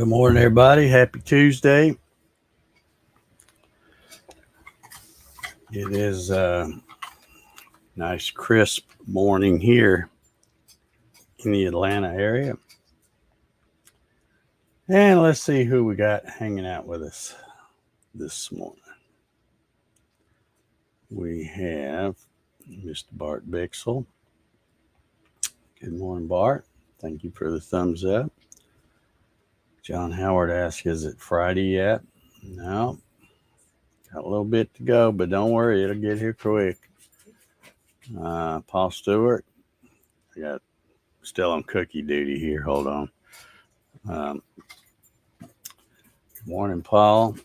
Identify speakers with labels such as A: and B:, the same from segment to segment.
A: Good morning, everybody. Happy Tuesday. It is a nice, crisp morning here in the Atlanta area. And let's see who we got hanging out with us this morning. We have Mr. Bart Bixel. Good morning, Bart. Thank you for the thumbs up. John Howard asked, is it Friday yet? No. Got a little bit to go, but don't worry, it'll get here quick. Paul Stewart. I got still on cookie duty here. Hold on. Good morning, Paul.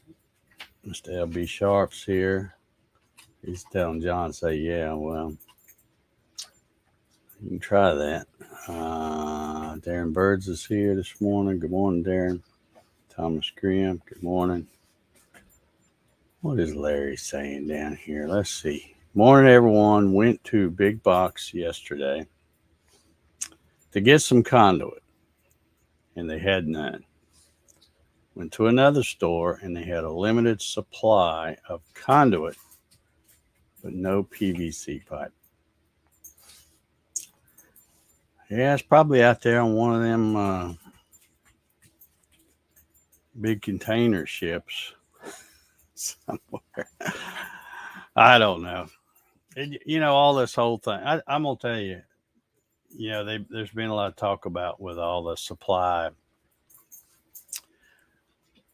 A: Mr. LB Sharp's here. He's telling John, say, yeah, well, you can try that. Darren Birds is here this morning. Good morning, Darren. Thomas Graham, good morning. What is Larry saying down here? Let's see. Morning, everyone. Went to Big Box yesterday to get some conduit, and they had none. Went to another store, and they had a limited supply of conduit, but no PVC pipe. Yeah, it's probably out there on one of them big container ships somewhere. I don't know. All this whole thing. I'm going to tell you, there's been a lot of talk about with all the supply.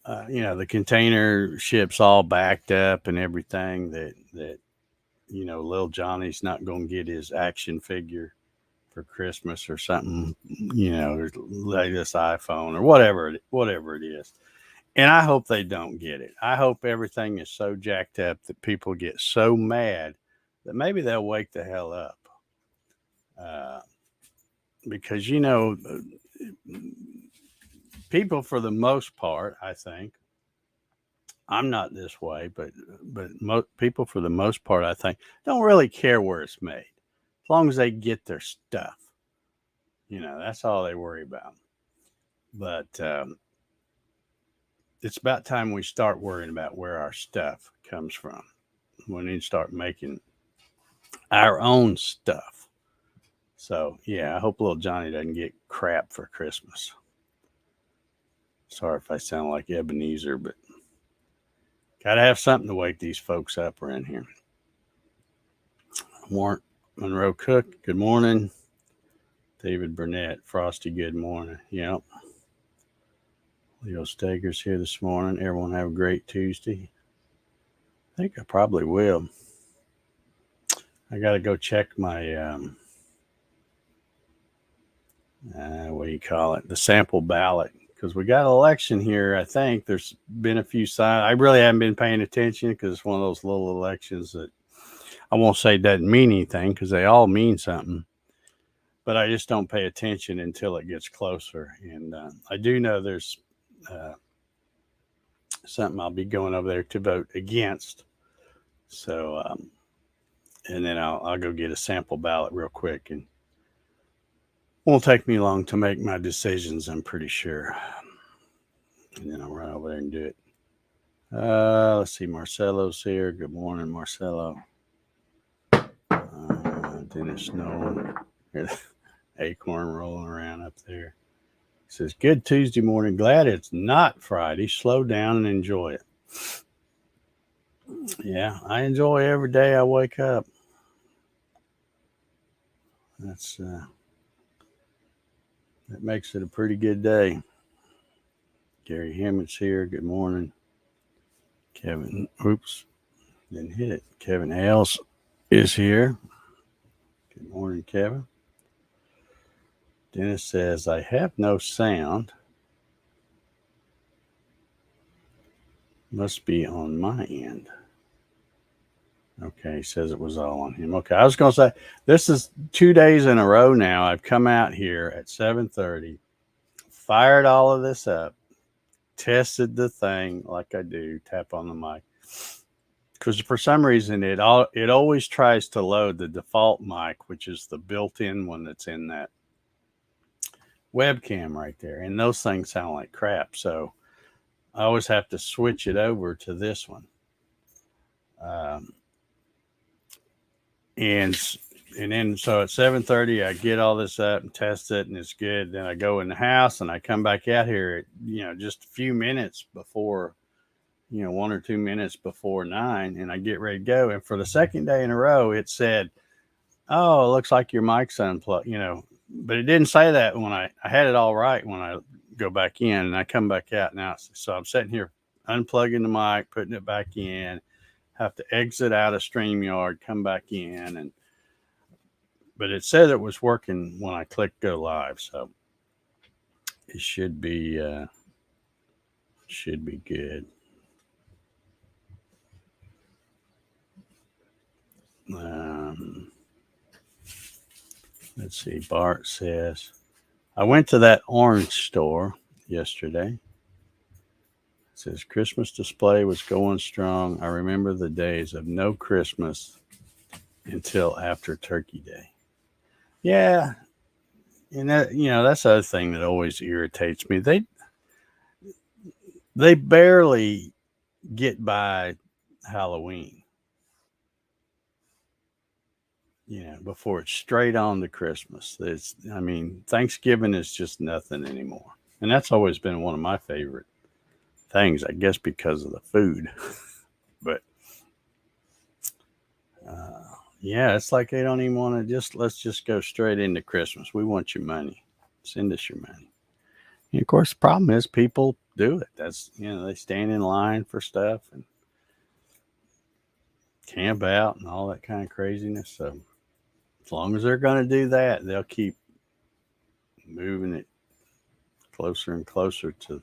A: The container ships all backed up and everything that little Johnny's not going to get his action figure for Christmas or something, latest iPhone or whatever it is. And I hope they don't get it. I hope everything is so jacked up that people get so mad that maybe they'll wake the hell up. Because, people for the most part, I think, I'm not this way, but people for the most part, I think, don't really care where it's made. As long as they get their stuff, that's all they worry about. But it's about time we start worrying about where our stuff comes from. We need to start making our own stuff. So, yeah, I hope little Johnny doesn't get crap for Christmas. Sorry if I sound like Ebenezer, but got to have something to wake these folks up around here. Warren Monroe Cook, good morning. David Burnett, Frosty, good morning. Yep. Leo Stager's here this morning. Everyone have a great Tuesday. I think I probably will. I got to go check my, the sample ballot. Because we got an election here. I think there's been a few signs. I really haven't been paying attention because it's one of those little elections that I won't say doesn't mean anything because they all mean something. But I just don't pay attention until it gets closer. And I do know there's something I'll be going over there to vote against. So, and then I'll go get a sample ballot real quick. And won't take me long to make my decisions, I'm pretty sure. And then I'll run over there and do it. Let's see, Marcelo's here. Good morning, Marcelo. Dennis Nolan. Acorn rolling around up there. He says, good Tuesday morning. Glad it's not Friday. Slow down and enjoy it. Yeah, I enjoy every day I wake up. That makes it a pretty good day. Gary Hammett's here. Good morning. Kevin, didn't hit it. Kevin Hales is here. Good morning, Kevin. Dennis says, I have no sound. Must be on my end. Okay, he says it was all on him. Okay, I was going to say, this is 2 days in a row now. I've come out here at 7:30, fired all of this up, tested the thing like I do, tap on the mic. Because for some reason, it always tries to load the default mic, which is the built-in one that's in that webcam right there, and those things sound like crap. So I always have to switch it over to this one. Um, and then so at 7:30 I get all this up and test it, and it's good. Then I go in the house and I come back out here at, just a few minutes before, 1 or 2 minutes before 9, and I get ready to go. And for the second day in a row, it said, "Oh, it looks like your mic's unplugged," but it didn't say that when I had it all right when I go back in, and I come back out now. So I'm sitting here unplugging the mic, putting it back in, have to exit out of StreamYard, come back in, but it said it was working when I clicked go live, so it should be good. Let's see. Bart says, I went to that orange store yesterday. It says Christmas display was going strong. I remember the days of no Christmas until after Turkey Day. Yeah. And that, that's the other thing that always irritates me. They barely get by Halloween. Before it's straight on to Christmas. Thanksgiving is just nothing anymore. And that's always been one of my favorite things, I guess, because of the food. But, it's like they don't even want to let's just go straight into Christmas. We want your money. Send us your money. And of course, the problem is people do it. That's, they stand in line for stuff and camp out and all that kind of craziness. So, as long as they're going to do that, they'll keep moving it closer and closer to,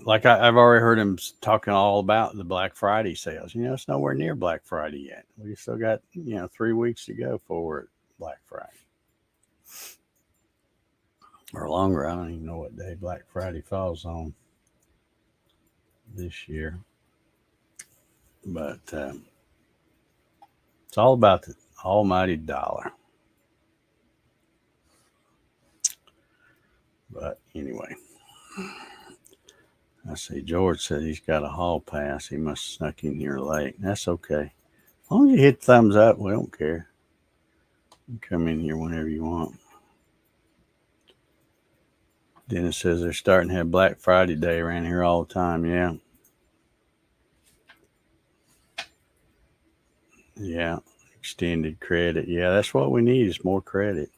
A: like I've already heard him talking all about the Black Friday sales. It's nowhere near Black Friday yet. We still got, 3 weeks to go for Black Friday. Or longer. I don't even know what day Black Friday falls on this year. But it's all about the almighty dollar. But anyway, I see George said he's got a hall pass. He must have snuck in here late. That's okay. As long as you hit thumbs up, we don't care. You can come in here whenever you want. Dennis says they're starting to have Black Friday Day around here all the time. Yeah. Yeah. Extended credit. Yeah, that's what we need is more credit.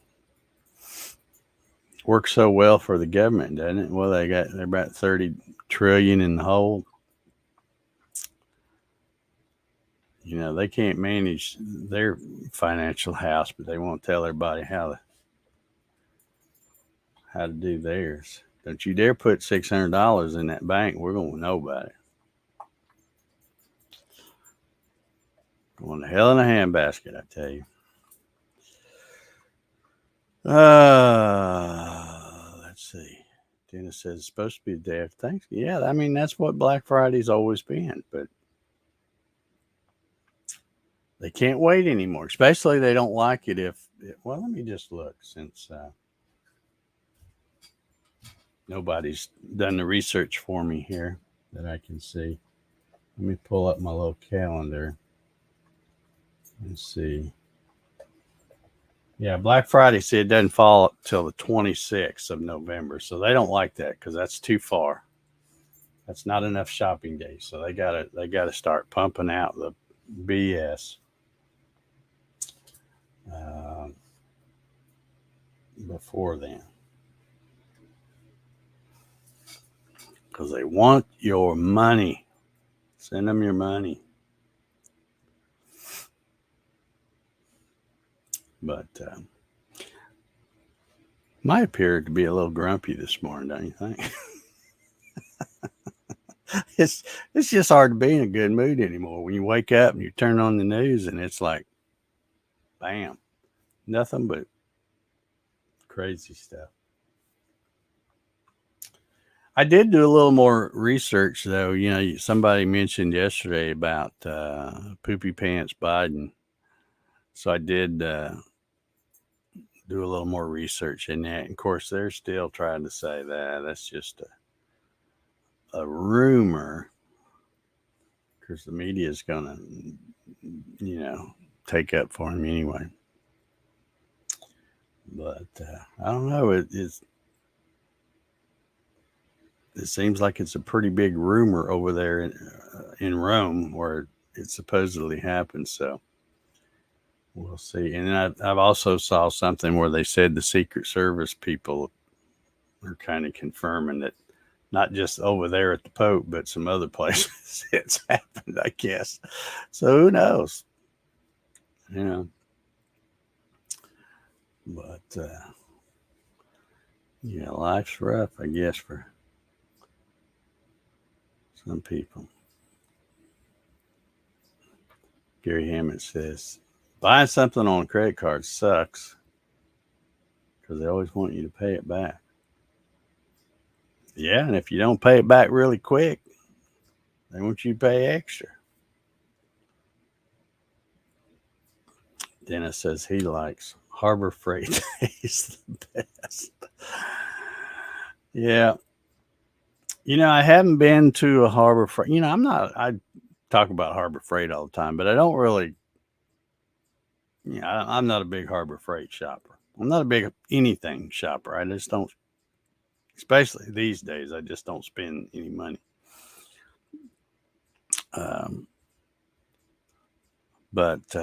A: Works so well for the government, doesn't it? Well, they're about 30 trillion in the hole. They can't manage their financial house, but they won't tell everybody how to do theirs. Don't you dare put $600 in that bank. We're going to know about it. Going to hell in a handbasket, I tell you. Let's see. Dennis says it's supposed to be the day after Thanksgiving. Yeah, that's what Black Friday's always been, but they can't wait anymore. Especially they don't like it well, let me just look since nobody's done the research for me here that I can see. Let me pull up my little calendar and see. Yeah, Black Friday, see, it doesn't fall up till the 26th of November. So they don't like that because that's too far. That's not enough shopping days. So they gotta start pumping out the BS before then. Because they want your money. Send them your money. But might appear to be a little grumpy this morning, don't you think? It's just hard to be in a good mood anymore. When you wake up and you turn on the news and it's like, bam, nothing but crazy stuff. I did do a little more research, though. Somebody mentioned yesterday about Poopy Pants Biden. So I did do do a little more research in that. And of course, they're still trying to say that that's just a rumor, because the media is going to, take up for him anyway. But I don't know. It seems like it's a pretty big rumor over there in Rome where it supposedly happened. So we'll see. And I've also saw something where they said the Secret Service people are kind of confirming that not just over there at the Pope, but some other places it's happened, I guess. So who knows? But yeah, life's rough, I guess, for some people. Gary Hammond says, buying something on a credit card sucks because they always want you to pay it back. Yeah, and if you don't pay it back really quick, they want you to pay extra. Dennis says he likes Harbor Freight. He's the best. Yeah. I haven't been to a Harbor Freight. I talk about Harbor Freight all the time, but I don't really, I'm not a big Harbor Freight shopper. I'm not a big anything shopper. I just don't, especially these days, I just don't spend any money. But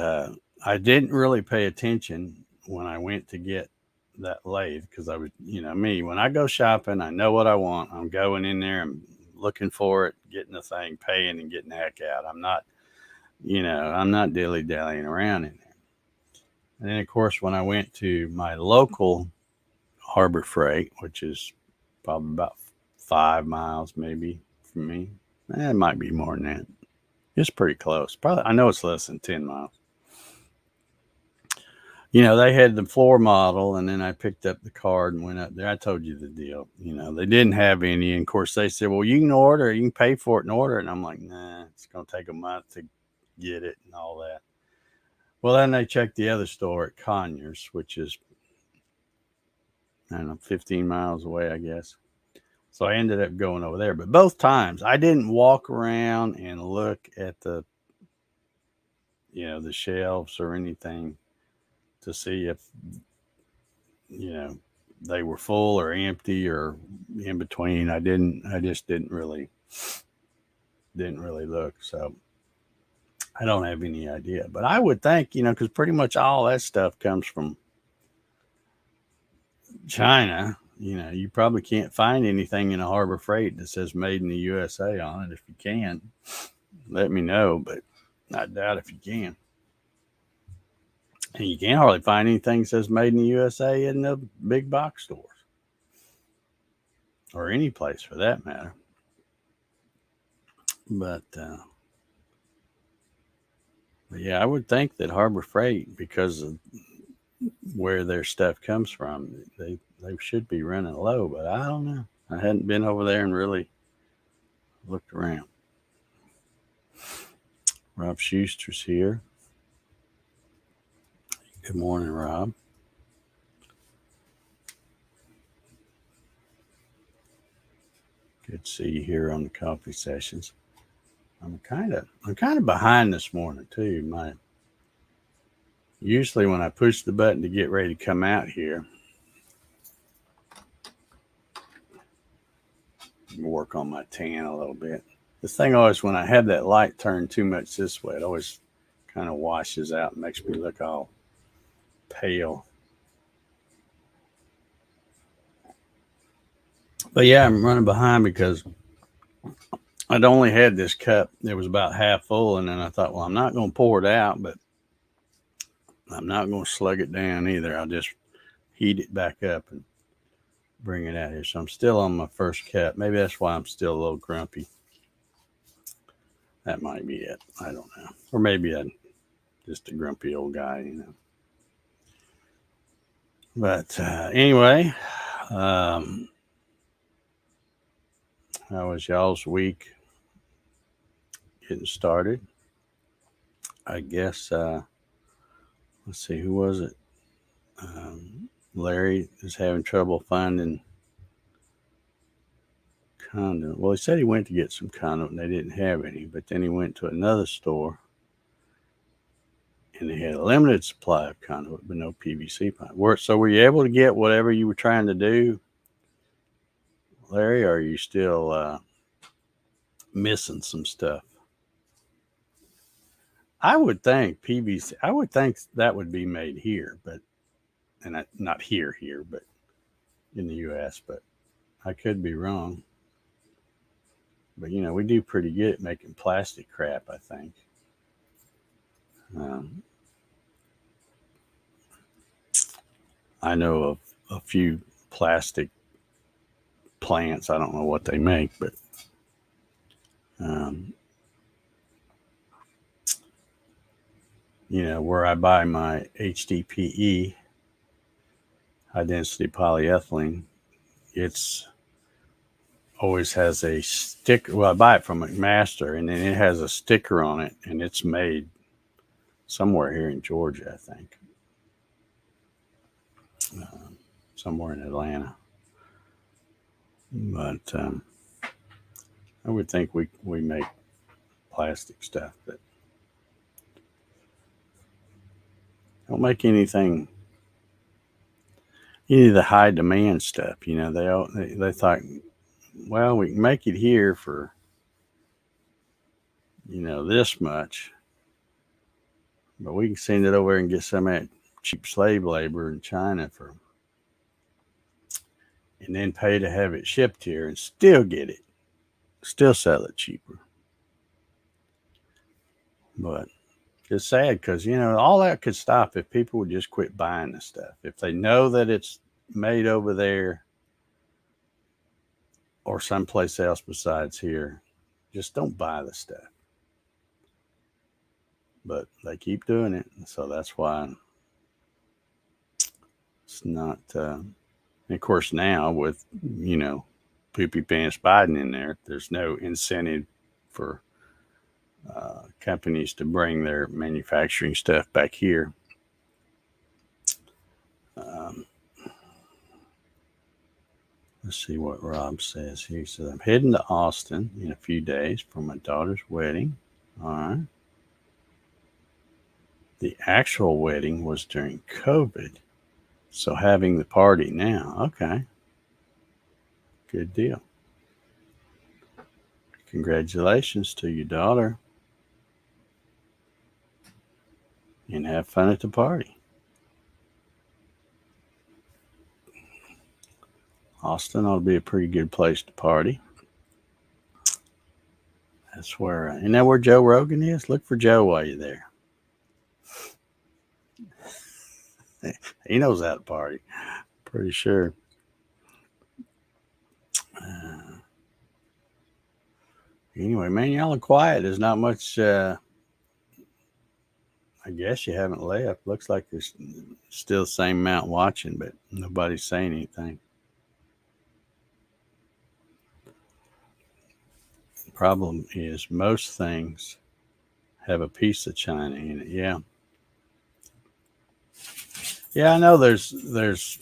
A: I didn't really pay attention when I went to get that lathe because I was, me, when I go shopping, I know what I want. I'm going in there, I'm looking for it, getting the thing, paying, and getting the heck out. I'm not dilly-dallying around in there. And then, of course, when I went to my local Harbor Freight, which is probably about 5 miles maybe from me, it might be more than that. It's pretty close. Probably, I know it's less than 10 miles. They had the floor model, and then I picked up the card and went up there. I told you the deal. They didn't have any. And of course, they said, well, you can order, you can pay for it and order it. And I'm like, nah, it's going to take a month to get it and all that. Well, then they checked the other store at Conyers, which is, I don't know, 15 miles away, I guess. So I ended up going over there. But both times, I didn't walk around and look at the shelves or anything to see if, they were full or empty or in between. I just didn't really look. So I don't have any idea, but I would think, because pretty much all that stuff comes from China. You probably can't find anything in a Harbor Freight that says made in the USA on it. If you can, let me know, but I doubt if you can. And you can't hardly find anything that says made in the USA in the big box stores or any place for that matter. But yeah, I would think that Harbor Freight, because of where their stuff comes from, they should be running low, but I don't know. I hadn't been over there and really looked around. Rob Schuster's here. Good morning, Rob. Good to see you here on the coffee sessions. I'm kind of behind this morning too. Usually when I push the button to get ready to come out here, work on my tan a little bit. This thing always, when I have that light turned too much this way, it always kind of washes out and makes me look all pale. But yeah, I'm running behind because I'd only had this cup. It was about half full, and then I thought, well, I'm not going to pour it out, but I'm not going to slug it down either. I'll just heat it back up and bring it out here. So I'm still on my first cup. Maybe that's why I'm still a little grumpy. That might be it. I don't know. Or maybe I'm just a grumpy old guy, But anyway, how was y'all's week getting started? I guess, let's see, who was it? Larry is having trouble finding condom. Well, he said he went to get some condom and they didn't have any, but then he went to another store and they had a limited supply of condom, but no PVC pipe. So were you able to get whatever you were trying to do, Larry, or are you still missing some stuff? I would think PVC, I would think that would be made here, but, and not here, but in the U.S., but I could be wrong. But, we do pretty good at making plastic crap, I think. I know of a few plastic plants. I don't know what they make, but where I buy my HDPE, high density polyethylene, it's always has a sticker. Well, I buy it from McMaster, and then it has a sticker on it, and it's made somewhere here in Georgia, I think. Somewhere in Atlanta. But I would think we make plastic stuff, but don't make anything, any of the high demand stuff. They thought, well, we can make it here for this much, but we can send it over and get some of that cheap slave labor in China and then pay to have it shipped here and still get it, still sell it cheaper. But it's sad because, all that could stop if people would just quit buying the stuff. If they know that it's made over there or someplace else besides here, just don't buy the stuff. But they keep doing it. So that's why it's not. And of course, now with, Poopy Pants Biden in there, there's no incentive for companies to bring their manufacturing stuff back here. Let's see what Rob says here. He says, I'm heading to Austin in a few days for my daughter's wedding. All right. The actual wedding was during COVID. So having the party now. Okay. Good deal. Congratulations to your daughter. And have fun at the party. Austin ought to be a pretty good place to party. That's where, isn't that where Joe Rogan is? Look for Joe while you're there. He knows how to party. Pretty sure. Anyway, man, y'all are quiet. There's not much. I guess you haven't left. Looks like there's still the same amount watching, but nobody's saying anything. The problem is most things have a piece of China in it. Yeah. Yeah, I know there's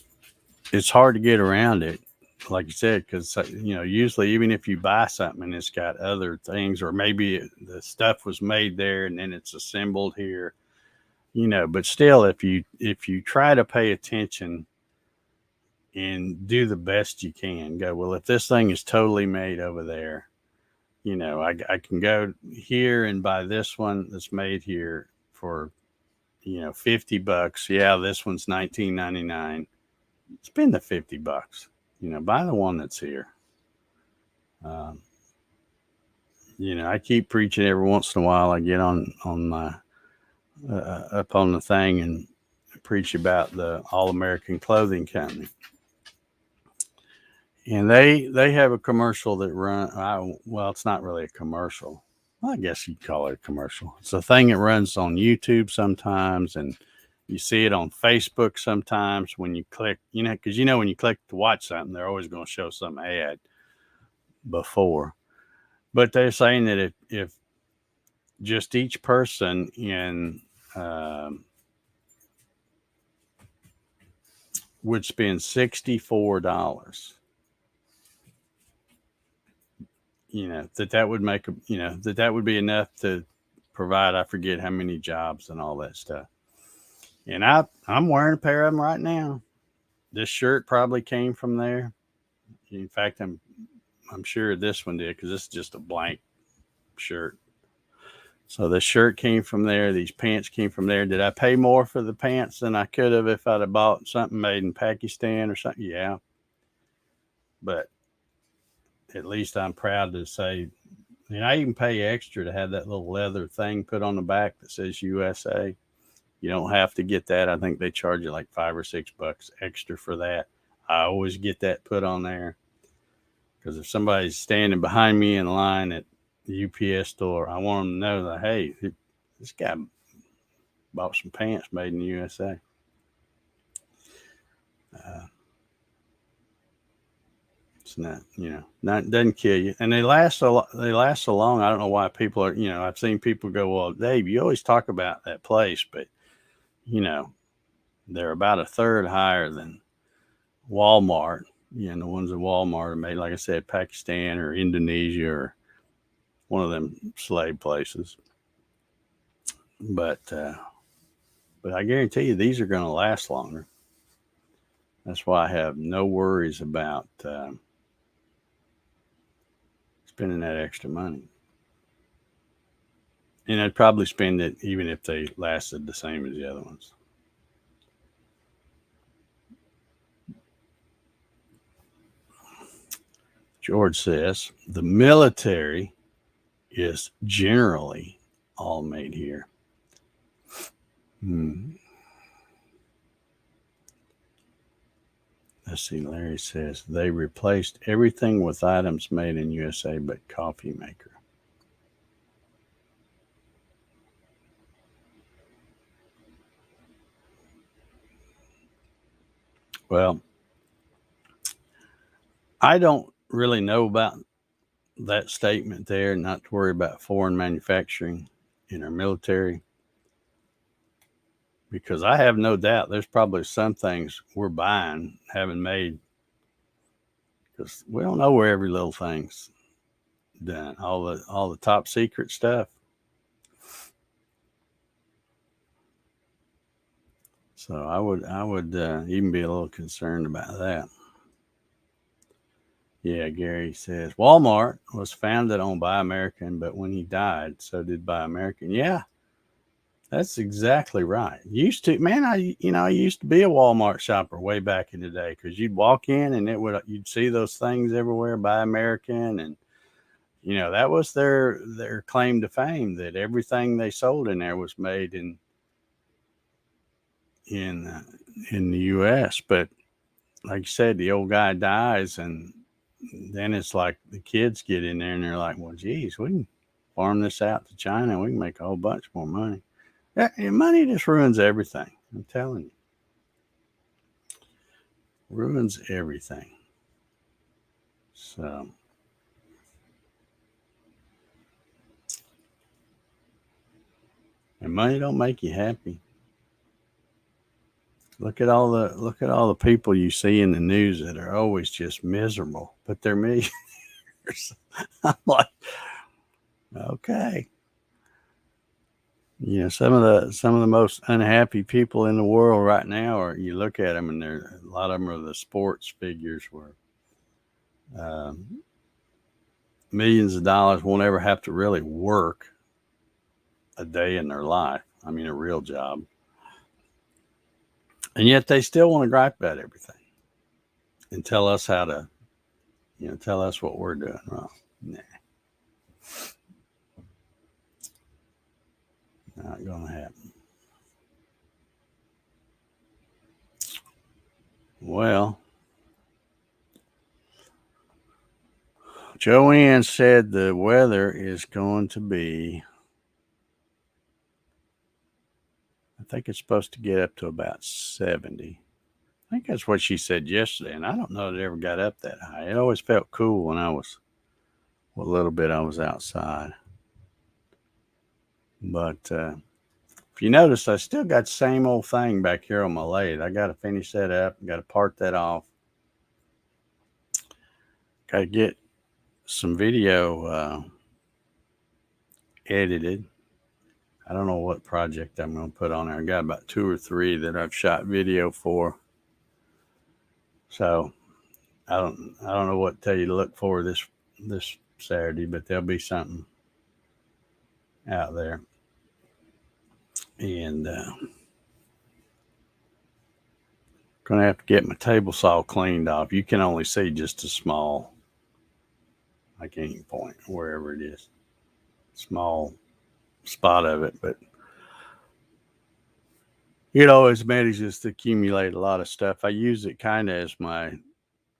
A: it's hard to get around it, like you said, because, usually even if you buy something and it's got other things, or maybe the stuff was made there and then it's assembled here, but still, if you try to pay attention and do the best you can, go, well, if this thing is totally made over there, I can go here and buy this one that's made here for, $50. Yeah, this one's $19.99. Spend the $50. Buy the one that's here. I keep preaching every once in a while. I get on my up on the thing and preach about the All American Clothing Company, and they have a commercial that well, it's not really a commercial. Well, I guess you'd call it a commercial. It's a thing that runs on YouTube sometimes, and you see it on Facebook sometimes when you click, because when you click to watch something, they're always going to show some ad before. But they're saying that if just each person in would spend $64. That would make that would be enough to provide, I forget how many jobs and all that stuff. And I'm wearing a pair of them right now. This shirt probably came from there. In fact, I'm sure this one did, because this is just a blank shirt. So the shirt came from there. These pants came from there. Did I pay more for the pants than I could have if I'd have bought something made in Pakistan or something? Yeah. But at least I'm proud to say, and I even pay extra to have that little leather thing put on the back that says USA. You don't have to get that. I think they charge you like $5 or $6 extra for that. I always get that put on there, because if somebody's standing behind me in line at the UPS store, I want them to know that, hey, this guy bought some pants made in the USA. It's not, doesn't kill you, and they last so long. I don't know why people are, I've seen people go, well, Dave, you always talk about that place, but they're about a third higher than Walmart. The ones at Walmart are made, like I said, Pakistan or Indonesia or one of them slave places. But I guarantee you, these are going to last longer. That's why I have no worries about spending that extra money. And I'd probably spend it even if they lasted the same as the other ones. George says, the military is generally all made here. Let's see, Larry says, they replaced everything with items made in USA but coffee maker. Well, I don't really know about that statement there, not to worry about foreign manufacturing in our military, because I have no doubt there's probably some things we're buying, having made, because we don't know where every little thing's done, all the top secret stuff. So I would even be a little concerned about that. Yeah, Gary says Walmart was founded on Buy American, but when he died, so did Buy American. Yeah, that's exactly right. Used to, man, I used to be a Walmart shopper way back in the day, because you'd walk in and you'd see those things everywhere, Buy American, and that was their claim to fame, that everything they sold in there was made in the U.S. But like you said, the old guy dies, and then it's like the kids get in there and they're like, well, geez, we can farm this out to China and we can make a whole bunch more money. Money just ruins everything. I'm telling you. Ruins everything. So, and money don't make you happy. Look at all the people you see in the news that are always just miserable, but they're millionaires. I'm like, okay. Some of the most unhappy people in the world right now are, you look at them and a lot of them are the sports figures where millions of dollars won't ever have to really work a day in their life. I mean, a real job. And yet they still want to gripe about everything and tell us how to, tell us what we're doing wrong. Nah. Not going to happen. Well, Joanne said the weather is going to be, I think it's supposed to get up to about 70. I think that's what she said yesterday, and I don't know that it ever got up that high. It always felt cool when what little bit I was outside. But If you notice, I still got the same old thing back here on my lathe. I got to finish that up. Got to part that off. Got to get some video edited. I don't know what project I'm going to put on there. I got about 2 or 3 that I've shot video for. So I don't know what to tell you to look for this Saturday, but there'll be something out there. And gonna have to get my table saw cleaned off. You can only see just a small, I can't even point wherever it is, small spot of it, but it always manages to accumulate a lot of stuff. I use it kind of as my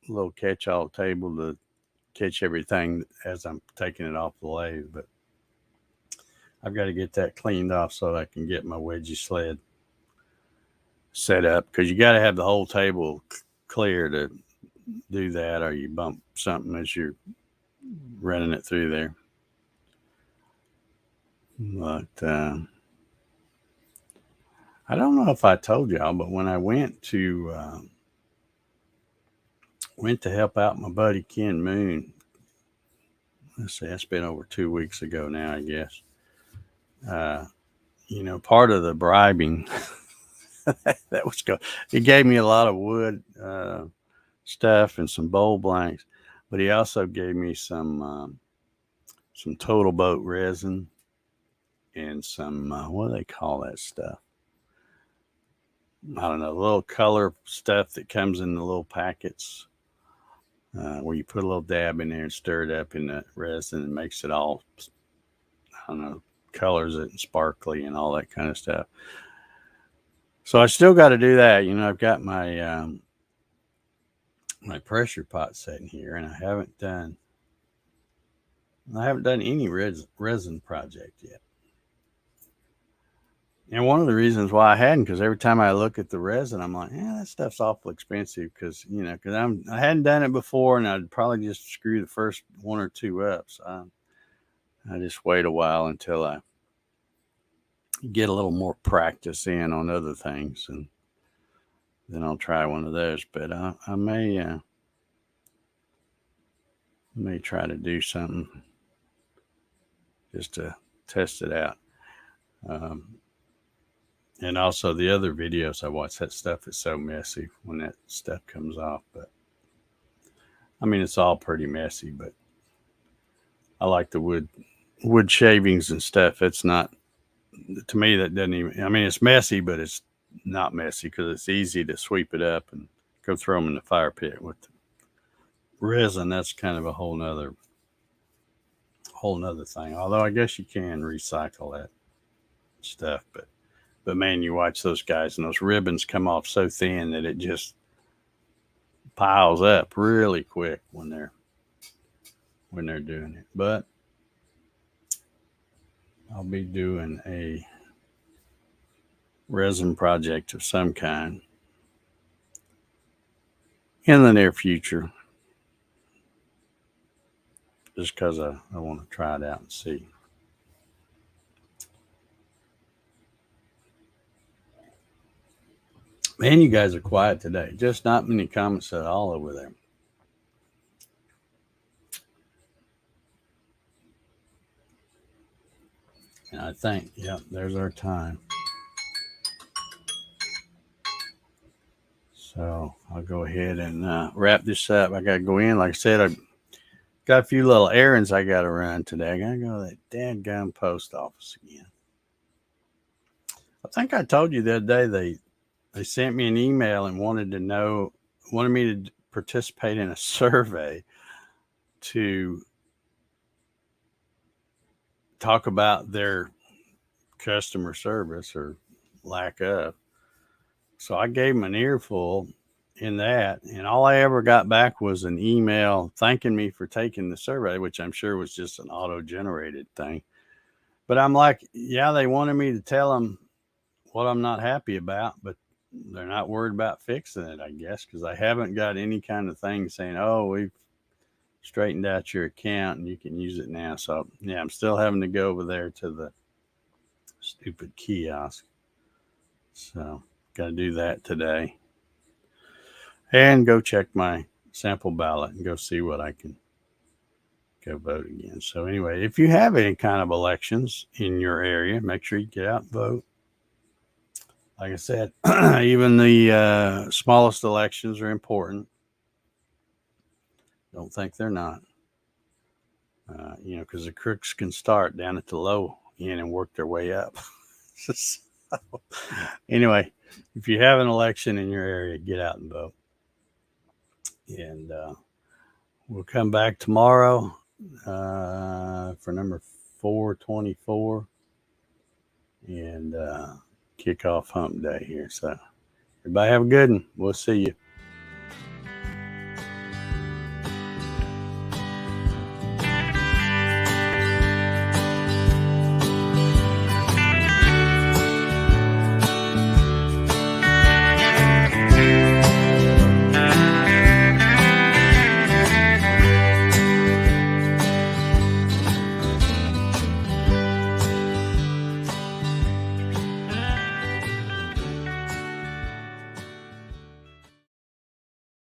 A: little catch-all table to catch everything as I'm taking it off the lathe, but I've got to get that cleaned off so that I can get my wedgie sled set up, because you got to have the whole table clear to do that, or you bump something as you're running it through there. But I don't know if I told y'all, but when I went to help out my buddy Ken Moon, let's see, that's been over 2 weeks ago now, I guess. Part of the bribing that was good. He gave me a lot of wood stuff and some bowl blanks, but he also gave me some total boat resin and some what do they call that stuff? I don't know, little color stuff that comes in the little packets where you put a little dab in there and stir it up in the resin and makes it all, I don't know, colors it and sparkly and all that kind of stuff. So I still got to do that. I've got my my pressure pot sitting here, and I haven't done any resin project yet. And one of the reasons why I hadn't, because every time I look at the resin, I'm like, that stuff's awful expensive, because I hadn't done it before, and I'd probably just screw the first 1 or 2 up. So I just wait a while until I get a little more practice in on other things, and then I'll try one of those. But I may try to do something just to test it out. And also the other videos I watch, that stuff is so messy when that stuff comes off. But I mean, it's all pretty messy, but I like the wood shavings and stuff. It's not, to me, that doesn't even, I mean, it's messy, but it's not messy because it's easy to sweep it up and go throw them in the fire pit. With the resin, that's kind of a whole nother thing. Although I guess you can recycle that stuff, but man, you watch those guys and those ribbons come off so thin that it just piles up really quick when they're doing it. But I'll be doing a resin project of some kind in the near future, just because I want to try it out and see. Man, you guys are quiet today. Just not many comments at all over there. And I think, there's our time. So I'll go ahead and wrap this up. I got to go in. Like I said, I got a few little errands I got to run today. I got to go to that dadgum post office again. I think I told you the other day they sent me an email and wanted me to participate in a survey to talk about their customer service or lack of. So I gave them an earful in that, and all I ever got back was an email thanking me for taking the survey, which I'm sure was just an auto-generated thing. But I'm like, they wanted me to tell them what I'm not happy about, but they're not worried about fixing it, I guess, because I haven't got any kind of thing saying, we've straightened out your account and you can use it now. So I'm still having to go over there to the Stupid kiosk. So, got to do that today. And go check my sample ballot and go see what I can go vote again. So, anyway, if you have any kind of elections in your area, make sure you get out and vote. Like I said, even the smallest elections are important. Don't think they're not. Because the crooks can start down at the low end and work their way up. So, anyway, if you have an election in your area, get out and vote. And we'll come back tomorrow for number 424 and kick off hump day here. So, everybody have a good one. We'll see you.